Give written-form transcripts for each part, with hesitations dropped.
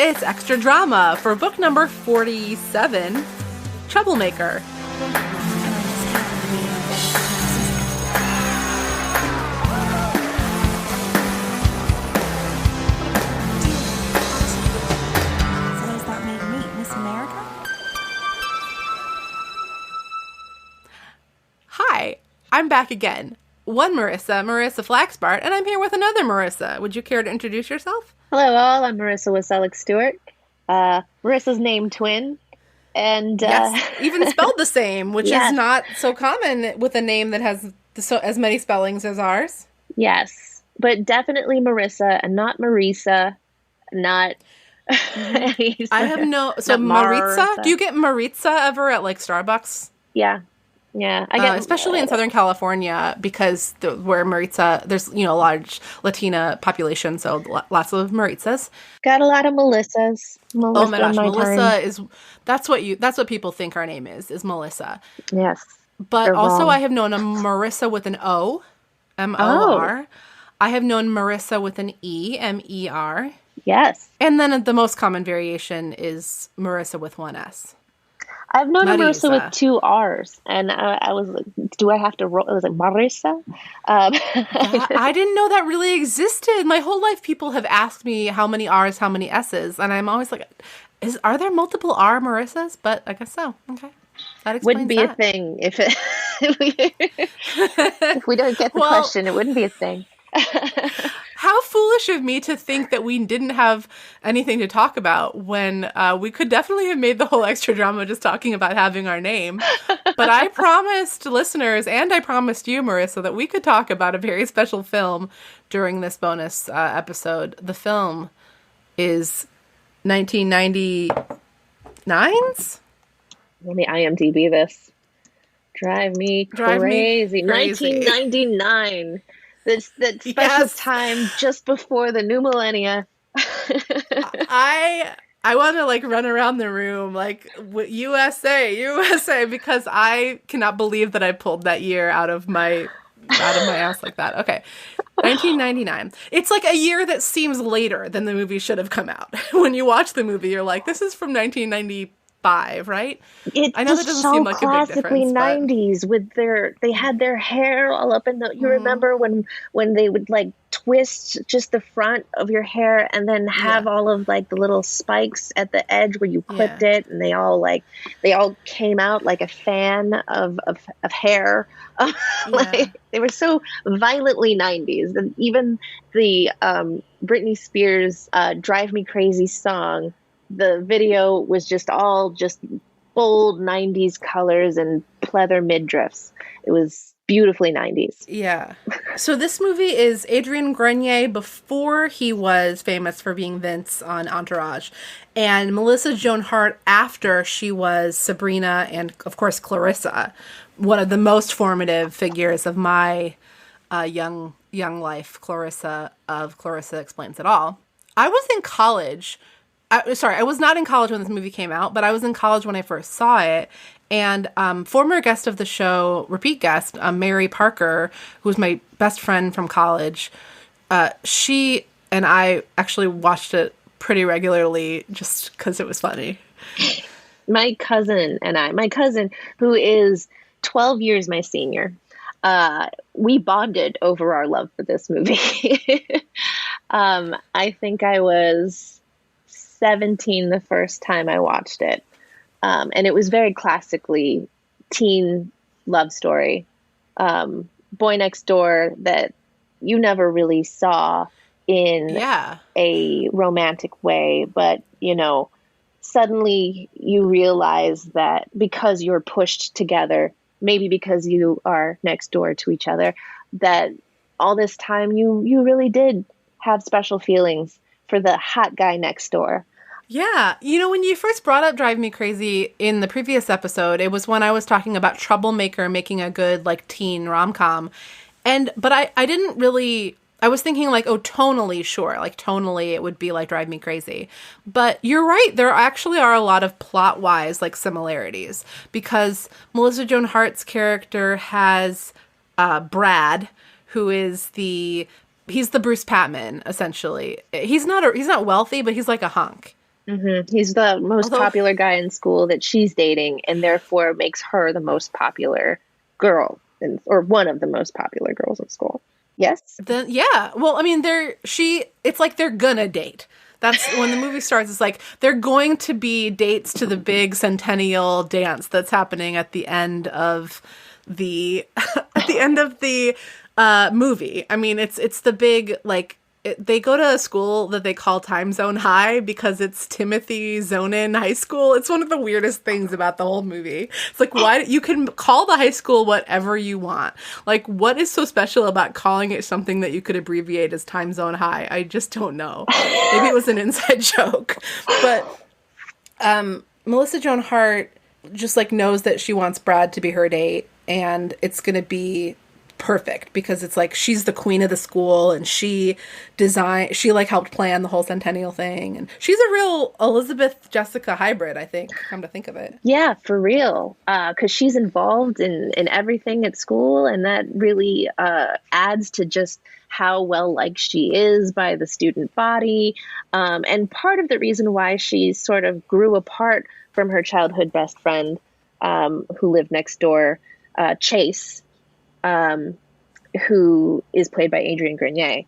It's extra drama for book number 47, Troublemaker. So does that make me Miss America? Hi, I'm back again. One Marissa Wasseluk-Stuart, and I'm here with another Marissa. Would you care to introduce yourself? Hello all, I'm Marissa Wasseluk-Stuart, Marissa's name twin, and yes, even spelled the same, which yes. is not so common with a name that has as many spellings as ours. Yes, but definitely Marissa, and not Marissa, not... I have no... So Maritza? Do you get Maritza ever at, like, Starbucks? Yeah. Yeah, I get especially in Southern California, because where Maritza, there's a large Latina population, so lots of Marissas. Got a lot of Melissas. Oh my gosh, Melissa is that's what people think our name is Melissa. Yes, but also wrong. I have known a Marissa with an O, M-O-R. I have known Marissa with an E, M-E-R. Yes, and then the most common variation is Marissa with one S. I've known a Marissa with two R's, and I was like, do I have to roll? I was like, Marissa? I didn't know that really existed. My whole life, people have asked me how many R's, how many S's, and I'm always like, are there multiple R Marissas? But I guess so. Okay. That explains wouldn't be that. A thing if we don't get the question. It wouldn't be a thing. How foolish of me to think that we didn't have anything to talk about when we could definitely have made the whole extra drama just talking about having our name. But I promised listeners, and I promised you, Marissa, that we could talk about a very special film during this bonus episode. The film is 1999's? Let me IMDb this. Drive me crazy. 1999. That special time just before the new millennia. I want to like run around the room like USA, because I cannot believe that I pulled that year out of my ass like that. Okay, 1999. It's like a year that seems later than the movie should have come out. When you watch the movie, you're like, this is from 1995, right? I know that doesn't seem like a big difference. 90s with they had their hair all up in the. You remember when they would like twist just the front of your hair and then have all of like the little spikes at the edge where you clipped it, and they all came out like a fan of hair. Like they were so violently 90s, and even the Britney Spears "Drive Me Crazy" song. The video was just bold 90s colors and pleather midriffs. It was beautifully 90s. Yeah. So this movie is Adrien Grenier before he was famous for being Vince on Entourage, and Melissa Joan Hart after she was Sabrina and, of course, Clarissa, one of the most formative figures of my young life, Clarissa of Clarissa Explains It All. I was in college... I was not in college when this movie came out, but I was in college when I first saw it. And former guest of the show, repeat guest, Mary Parker, who was my best friend from college, she and I actually watched it pretty regularly just because it was funny. My cousin who is 12 years my senior, we bonded over our love for this movie. I think I was 17 the first time I watched it. And it was very classically teen love story. Boy next door that you never really saw in a romantic way. But, suddenly you realize that because you're pushed together, maybe because you are next door to each other, that all this time you really did have special feelings for the hot guy next door. Yeah. When you first brought up Drive Me Crazy in the previous episode, it was when I was talking about Troublemaker making a good, like, teen rom-com. But I didn't really... I was thinking, like, tonally, sure. Like, tonally, it would be like Drive Me Crazy. But you're right. There actually are a lot of plot-wise, like, similarities. Because Melissa Joan Hart's character has Brad, who is he's the Bruce Patman, essentially. He's not wealthy, but he's like a hunk. He's the most Although, popular guy in school that she's dating, and therefore makes her the most popular girl, or one of the most popular girls in school. Yes? then yeah. Well, I mean, it's like they're gonna date. That's when the movie starts. It's like they're going to be dates to the big centennial dance that's happening at the end of the at the end of the movie. I mean, it's the big like they go to a school that they call Time Zone High because it's Timothy Zonin High School. It's one of the weirdest things about the whole movie. It's like, why you can call the high school whatever you want. Like, what is so special about calling it something that you could abbreviate as Time Zone High? I just don't know. Maybe it was an inside joke. But Melissa Joan Hart just like knows that she wants Brad to be her date, and it's going to be perfect because it's like she's the queen of the school, and she like helped plan the whole centennial thing, and she's a real Elizabeth Jessica hybrid, I think, come to think of it. Yeah, for real. Because she's involved in everything at school, and that really adds to just how well liked she is by the student body. And part of the reason why she sort of grew apart from her childhood best friend, who lived next door, Chase, who is played by Adrienne Grenier.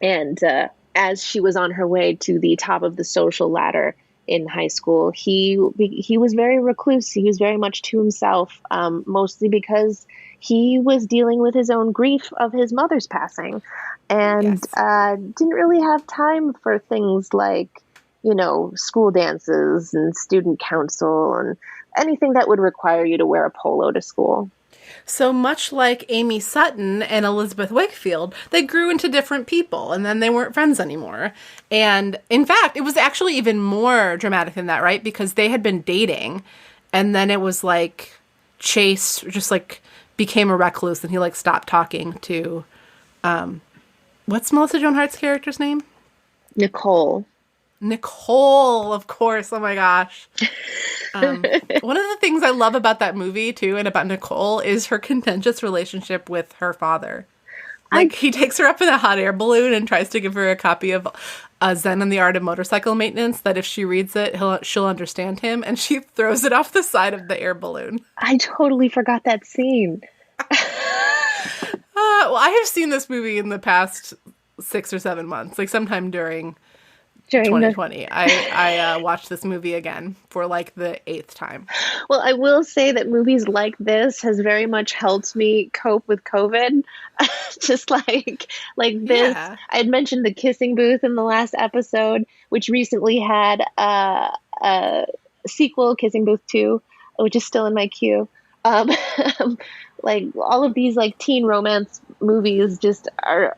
And as she was on her way to the top of the social ladder in high school, he was very recluse. He was very much to himself, mostly because he was dealing with his own grief of his mother's passing, and didn't really have time for things like, school dances and student council and anything that would require you to wear a polo to school. So much like Amy Sutton and Elizabeth Wakefield, they grew into different people, and then they weren't friends anymore. And in fact, it was actually even more dramatic than that, right? Because they had been dating, and then it was like Chase just like became a recluse, and he like stopped talking to what's Melissa Joan Hart's character's name? Nicole, of course. Oh my gosh. One of the things I love about that movie too, and about Nicole, is her contentious relationship with her father. Like, he takes her up in a hot air balloon and tries to give her a copy of Zen and the Art of Motorcycle Maintenance, that if she reads it, she'll understand him, and she throws it off the side of the air balloon. I totally forgot that scene. Well, I have seen this movie in the past 6 or 7 months, like sometime during 2020. I watched this movie again for like the 8th time. Well, I will say that movies like this has very much helped me cope with COVID. Just like this. Yeah. I had mentioned The Kissing Booth in the last episode, which recently had a sequel, Kissing Booth 2, which is still in my queue. Like, all of these like teen romance movies just are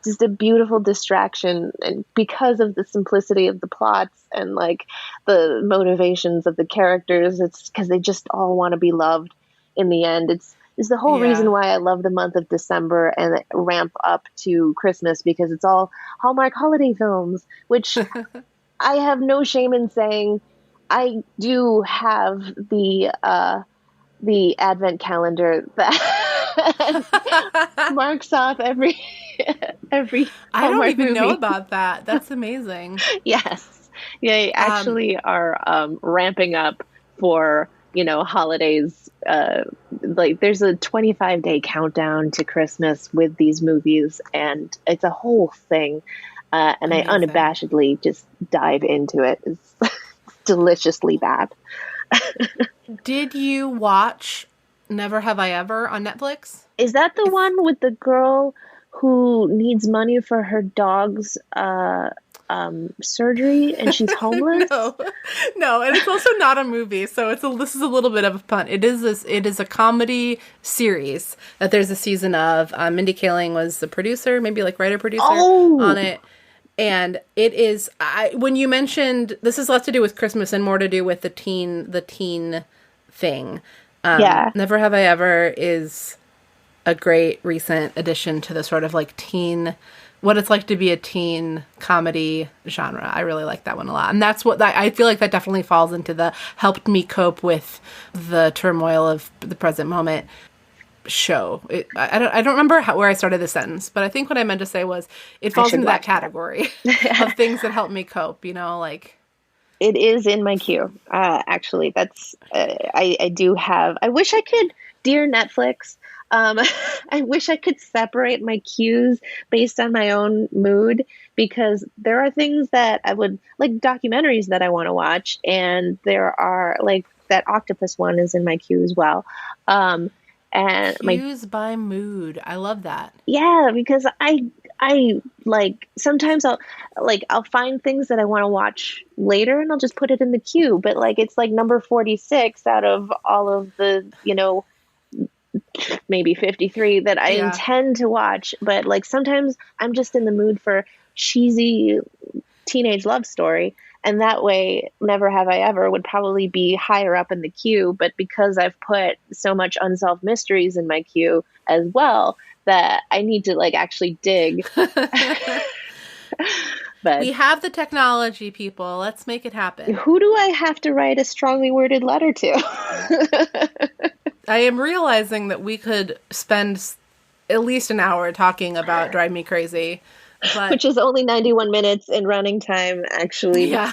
just a beautiful distraction, and because of the simplicity of the plots and like the motivations of the characters, it's because they just all want to be loved in the end. It's the whole reason why I love the month of December and ramp up to Christmas, because it's all Hallmark holiday films, which I have no shame in saying I do have the advent calendar that marks off every I don't even know about that. That's amazing. Yes. They actually are ramping up for, holidays. Like, there's a 25-day countdown to Christmas with these movies, and it's a whole thing. And amazing. I unabashedly just dive into it. It's deliciously bad. Did you watch Never Have I Ever on Netflix? Is that the one with the girl who needs money for her dog's surgery, and she's homeless? No, and it's also not a movie, so this is a little bit of a pun. It is a comedy series that there's a season of. Mindy Kaling was the producer, maybe like writer-producer on it. And it is, when you mentioned, this is less to do with Christmas and more to do with the teen thing. Never Have I Ever is a great recent addition to the sort of like what it's like to be a teen comedy genre. I really like that one a lot. And that's what I feel like that definitely falls into the helped me cope with the turmoil of the present moment show. I don't remember where I started the sentence, but I think what I meant to say was it falls into that category of things that help me cope, like It is in my queue. Actually, that's I do have. I wish I could, dear Netflix. Um, I wish I could separate my cues based on my own mood, because there are things that I would like, documentaries that I want to watch, and there are like that octopus one is in my queue as well. And my Cues by mood. I love that. Yeah, because I like, sometimes I'll find things that I want to watch later and I'll just put it in the queue, but like it's like number 46 out of all of the, maybe 53 that I Yeah. intend to watch, but like sometimes I'm just in the mood for cheesy teenage love story, and that way Never Have I Ever would probably be higher up in the queue, but because I've put so much Unsolved Mysteries in my queue as well, that I need to like actually dig. But We have the technology, people. Let's make it happen. who do I have to write a strongly worded letter to? I am realizing that we could spend at least an hour talking about Drive Me Crazy. But Which is only 91 minutes in running time, actually. yeah.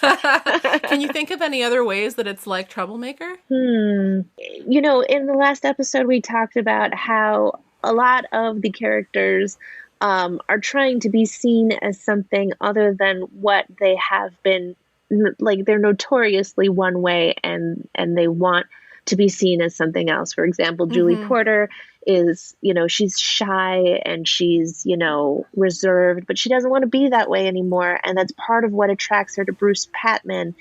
Can you think of any other ways that it's like Troublemaker? In the last episode, we talked about how a lot of the characters are trying to be seen as something other than what they have been. Like, they're notoriously one way, and they want to be seen as something else. For example, Julie Porter is, she's shy and she's, reserved, but she doesn't want to be that way anymore. And that's part of what attracts her to Bruce Patman,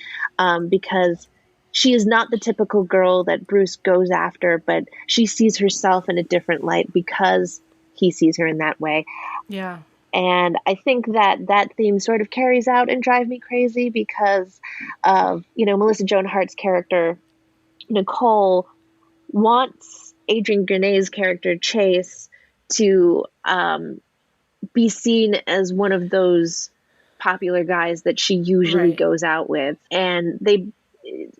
because she is not the typical girl that Bruce goes after, but she sees herself in a different light because he sees her in that way. Yeah. And I think that theme sort of carries out in Drive Me Crazy because of, Melissa Joan Hart's character, Nicole, wants Adrian Grenet's character, Chase, to be seen as one of those popular guys that she usually goes out with. And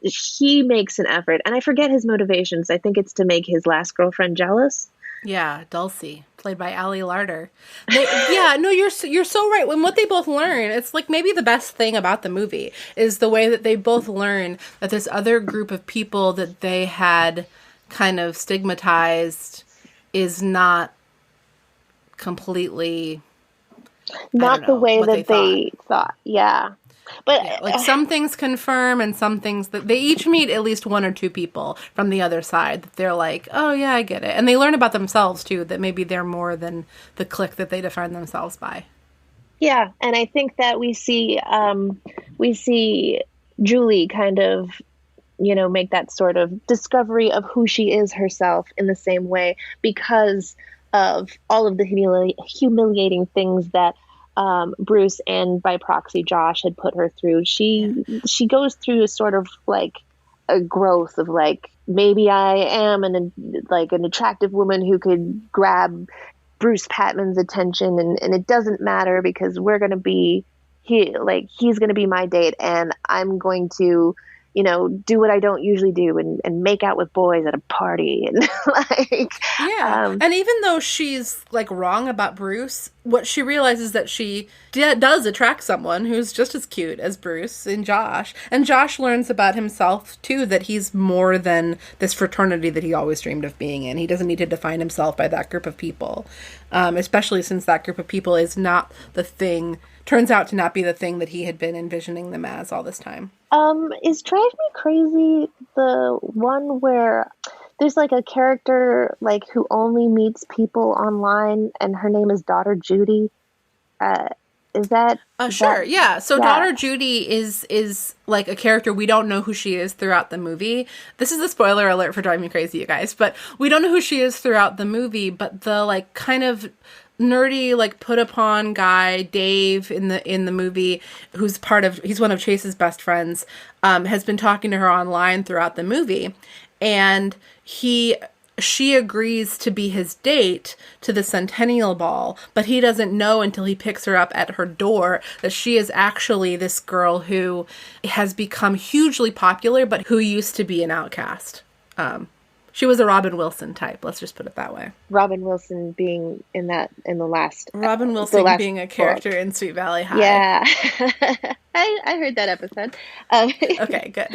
he makes an effort, and I forget his motivations. I think it's to make his last girlfriend jealous. Yeah, Dulcie, played by Ali Larder. You're so right. When what they both learn, it's like maybe the best thing about the movie is the way that they both learn that this other group of people that they had kind of stigmatized is not completely not the way that they thought. Yeah. But like some things confirm and some things that they each meet at least one or two people from the other side that they're like, oh yeah, I get it. And they learn about themselves too, that maybe they're more than the clique that they define themselves by. Yeah. And I think that we see Julie kind of, make that sort of discovery of who she is herself in the same way because of all of the humiliating things that Bruce and by proxy Josh had put her through. She goes through a sort of like a growth of like, maybe I am an attractive woman who could grab Bruce Patman's attention, and it doesn't matter because we're going to be he's going to be my date, and I'm going to do what I don't usually do and make out with boys at a party. And and even though she's like wrong about Bruce, what she realizes that she does attract someone who's just as cute as Bruce and Josh. And Josh learns about himself too, that he's more than this fraternity that he always dreamed of being in. He doesn't need to define himself by that group of people, especially since that group of people is not the thing, turns out to not be the thing that he had been envisioning them as all this time. Is Drive Me Crazy the one where there's like a character like who only meets people online and her name is Daughter Judy? Is that sure? Yeah. So Daughter Judy is like a character we don't know who she is throughout the movie. This is a spoiler alert for Drive Me Crazy, you guys, but we don't know who she is throughout the movie, but the like kind of nerdy, like put upon guy, Dave in the movie, he's one of Chase's best friends, has been talking to her online throughout the movie, and she agrees to be his date to the Centennial Ball, but he doesn't know until he picks her up at her door that she is actually this girl who has become hugely popular, but who used to be an outcast. She was a Robin Wilson type. Let's just put it that way. Robin Wilson being in the last. Robin Wilson being a character in Sweet Valley High. Yeah. I heard that episode. Okay, good.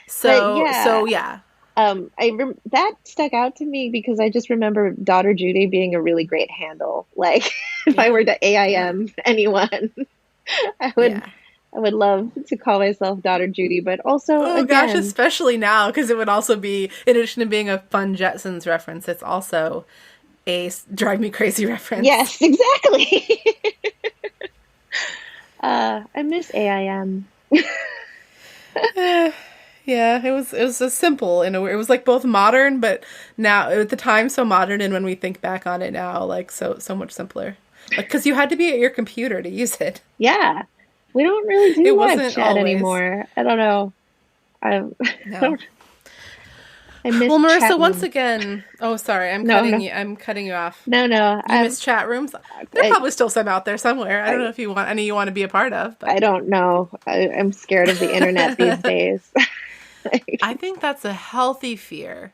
So yeah. That stuck out to me because I just remember Daughter Judy being a really great handle. Like, if I were to AIM anyone, I would love to call myself Daughter Judy, but also, gosh, especially now, because it would also be, in addition to being a fun Jetsons reference, it's also a Drive Me Crazy reference. Yes, exactly. I miss AIM. Yeah, it was a simple in a way. It was like both modern, but now at the time so modern, and when we think back on it now, like so much simpler. Like, because you had to be at your computer to use it. Yeah, we don't really do much chat anymore. I don't know. No. I miss Marissa, once again. Oh, sorry, I'm cutting you off. No. You miss chat rooms. There's probably still some out there somewhere. I don't know if you want any you want to be a part of. But. I don't know. I'm scared of the internet these days. I think that's a healthy fear.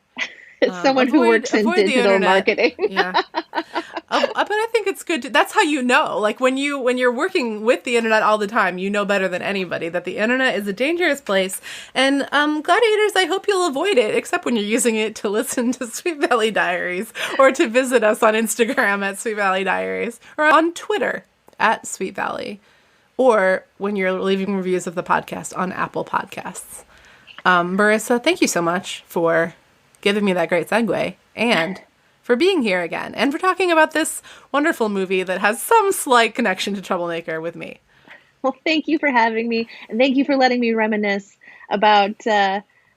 Someone who works in digital marketing. Yeah. But I think it's good. That's how you know. Like when you're working with the internet all the time, you know better than anybody that the internet is a dangerous place. And gladiators, I hope you'll avoid it, except when you're using it to listen to Sweet Valley Diaries or to visit us on Instagram at Sweet Valley Diaries or on Twitter at Sweet Valley, or when you're leaving reviews of the podcast on Apple Podcasts. Marissa, thank you so much for giving me that great segue and for being here again and for talking about this wonderful movie that has some slight connection to Troublemaker with me. Well, thank you for having me, and thank you for letting me reminisce about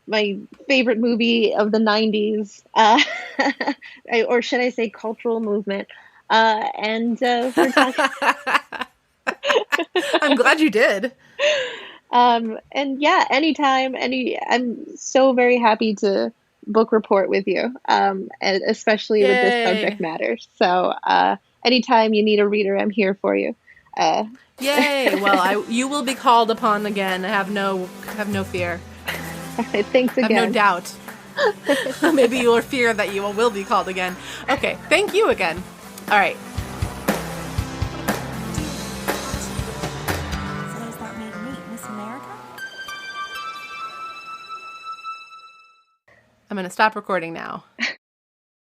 my favorite movie of the 90s, or should I say cultural movement, and for talking... I'm glad you did. And yeah, anytime, I'm so very happy to book report with you, and especially with this subject matter. So, anytime you need a reader, I'm here for you. Yay! Well, you will be called upon again. Have no fear. Thanks again. Have no doubt. Maybe your fear that you will be called again. Okay, thank you again. All right. I'm going to stop recording now.